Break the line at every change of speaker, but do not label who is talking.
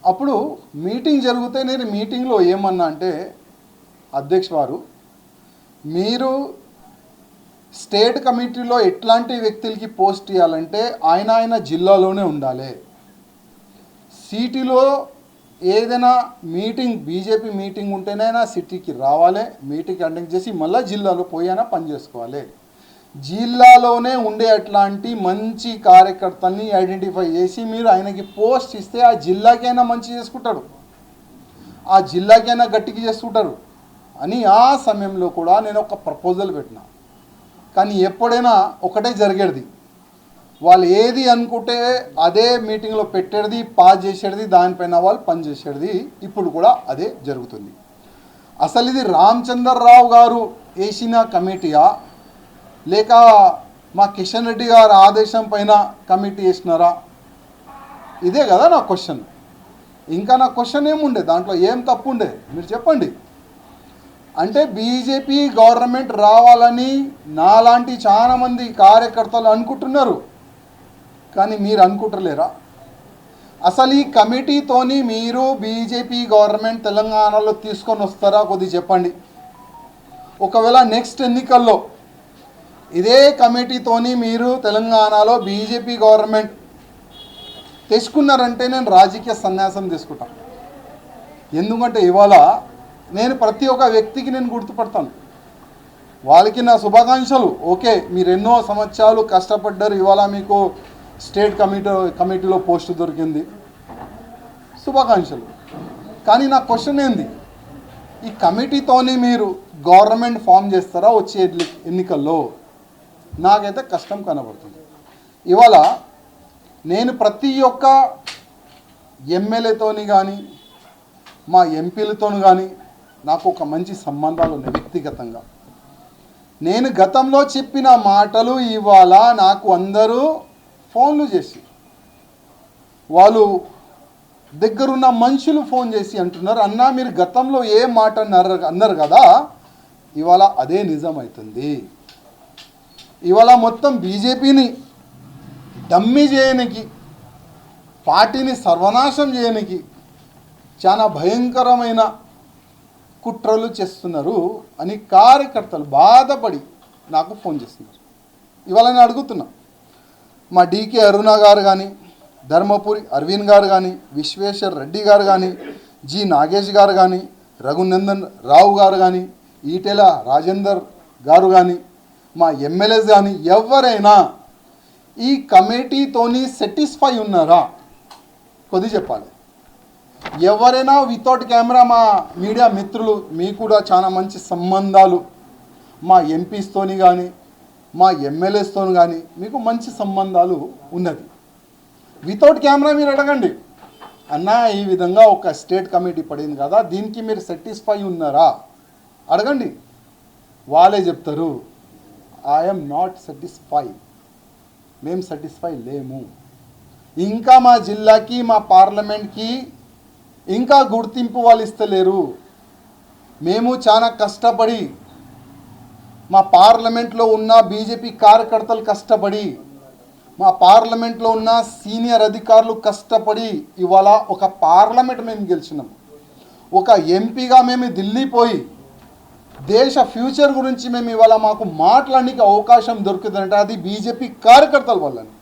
అప్పుడు మీటింగ్ జరిగితే నేను మీటింగ్లో ఏమన్నా అంటే, అధ్యక్ష వారు మీరు స్టేట్ కమిటీలో ఎట్లాంటి వ్యక్తులకి పోస్ట్ ఇవ్వాలంటే ఆయన జిల్లాలోనే ఉండాలి. సిటీలో ఏదైనా మీటింగ్ బీజేపీ మీటింగ్ ఉంటేనైనా సిటీకి రావాలి, మీటింగ్ అటెండ్ చేసి మళ్ళీ జిల్లాలో పోయినా పని చేసుకోవాలి. జిల్లాలోనే ఉండే అట్లాంటి మంచి కార్యకర్తల్ని ఐడెంటిఫై చేసి మీరు ఆయనకి పోస్ట్ ఇస్తే ఆ జిల్లాకైనా మంచి చేసుకుంటాడు, ఆ జిల్లాకైనా గట్టికి చేసుకుంటారు అని ఆ సమయంలో కూడా నేను ఒక ప్రపోజల్ పెట్టినా. కానీ ఎప్పుడైనా ఒకటే జరిగేది, వాళ్ళు ఏది అనుకుంటే అదే మీటింగ్లో పెట్టేది, పాస్ చేసేది, దానిపైన వాళ్ళు పని చేసేది. ఇప్పుడు కూడా అదే జరుగుతుంది. అసలు ఇది రామచంద్రరావు గారు వేసిన కమిటీయా లేక మా కిషన్ రెడ్డి గారు ఆదేశం పైన కమిటీ వేసినారా? ఇదే కదా నా క్వశ్చన్. ఇంకా నా క్వశ్చన్ ఏముండే, దాంట్లో ఏం తప్పు ఉండే మీరు చెప్పండి. అంటే బీజేపీ గవర్నమెంట్ రావాలని నాలాంటి చాలామంది కార్యకర్తలు అనుకుంటున్నారు, కానీ మీరు అనుకుంటలేరా? అసలు ఈ కమిటీతోని మీరు బీజేపీ గవర్నమెంట్ తెలంగాణలో తీసుకొని వస్తారా? కొద్దిగా చెప్పండి. ఒకవేళ నెక్స్ట్ ఎన్నికల్లో ఇదే కమిటీతోని మీరు తెలంగాణలో బీజేపీ గవర్నమెంట్ తెచ్చుకున్నారంటే నేను రాజకీయ సన్యాసం తీసుకుంటాను. ఎందుకంటే ఇవాళ నేను ప్రతి ఒక్క వ్యక్తికి నేను గుర్తుపడతాను. వాళ్ళకి నా శుభాకాంక్షలు. ఓకే, మీరు ఎన్నో సంవత్సరాలు కష్టపడ్డారు, ఇవాళ మీకు స్టేట్ కమిటీలో పోస్ట్ దొరికింది, శుభాకాంక్షలు. కానీ నా క్వశ్చన్ ఏంది, ఈ కమిటీతోని మీరు గవర్నమెంట్ ఫామ్ చేస్తారా వచ్చే ఎన్నికల్లో? నాకైతే కష్టం కనబడుతుంది. ఇవాళ నేను ప్రతి ఒక్క ఎమ్మెల్యేతోని కానీ మా ఎంపీలతో కానీ నాకు ఒక మంచి సంబంధాలు ఉన్నాయి వ్యక్తిగతంగా. నేను గతంలో చెప్పిన మాటలు ఇవాళ నాకు అందరూ ఫోన్లు చేసి, వాళ్ళు దగ్గరున్న మనుషులు ఫోన్ చేసి అంటున్నారు, అన్నా మీరు గతంలో ఏ మాట అన్నారు కదా, ఇవాళ అదే నిజమవుతుంది. ఇవాళ మొత్తం బీజేపీని డమ్మీ చేయడానికి, పార్టీని సర్వనాశం చేయడానికి చాలా భయంకరమైన కుట్రలు చేస్తున్నారు అని కార్యకర్తలు బాధపడి నాకు ఫోన్ చేస్తున్నారు. ఇవాళ నేను అడుగుతున్నా, మా డీకే అరుణ గారు కానీ, ధర్మపురి అరవింద్ గారు కానీ, విశ్వేశ్వర్ రెడ్డి గారు కానీ, జి నాగేష్ గారు కానీ, రఘునందన్ రావు గారు కానీ, ఈటెల రాజేందర్ గారు కానీ, మా ఎమ్మెల్యేస్ కానీ ఎవరైనా ఈ కమిటీతోని సాటిస్ఫై ఉన్నారా? కొద్దిగా చెప్పాలి. ఎవరైనా వితౌట్ కెమెరా, మా మీడియా మిత్రులు మీకు కూడా చాలా మంచి సంబంధాలు మా ఎంపీస్తోని కానీ మా ఎమ్మెల్యేస్తో కానీ మీకు మంచి సంబంధాలు ఉన్నది. వితౌట్ కెమెరా మీరు అడగండి, అన్నా ఈ విధంగా ఒక స్టేట్ కమిటీ పడింది కదా, దీనికి మీరు సాటిస్ఫై ఉన్నారా అడగండి. వాళ్ళే చెప్తారు, ఐఎమ్ నాట్ సాటిస్ఫై, మేము సాటిస్ఫై లేము, ఇంకా మా జిల్లాకి మా పార్లమెంట్కి ఇంకా గుర్తింపు వాళ్ళు ఇస్తలేరు, మేము చాలా కష్టపడి మా పార్లమెంట్లో ఉన్న బీజేపీ కార్యకర్తలు కష్టపడి, మా పార్లమెంట్లో ఉన్న సీనియర్ అధికారులు కష్టపడి ఇవాళ ఒక పార్లమెంట్ మేము గెలిచినాం. ఒక ఎంపీగా మేము ఢిల్లీ పోయి దేశ ఫ్యూచర్ గురించి మేము ఇవాళ మాకు మాట్లాడడానికి అవకాశం దొరుకుతుందంటే అది బీజేపీ కార్యకర్తల వల్లని.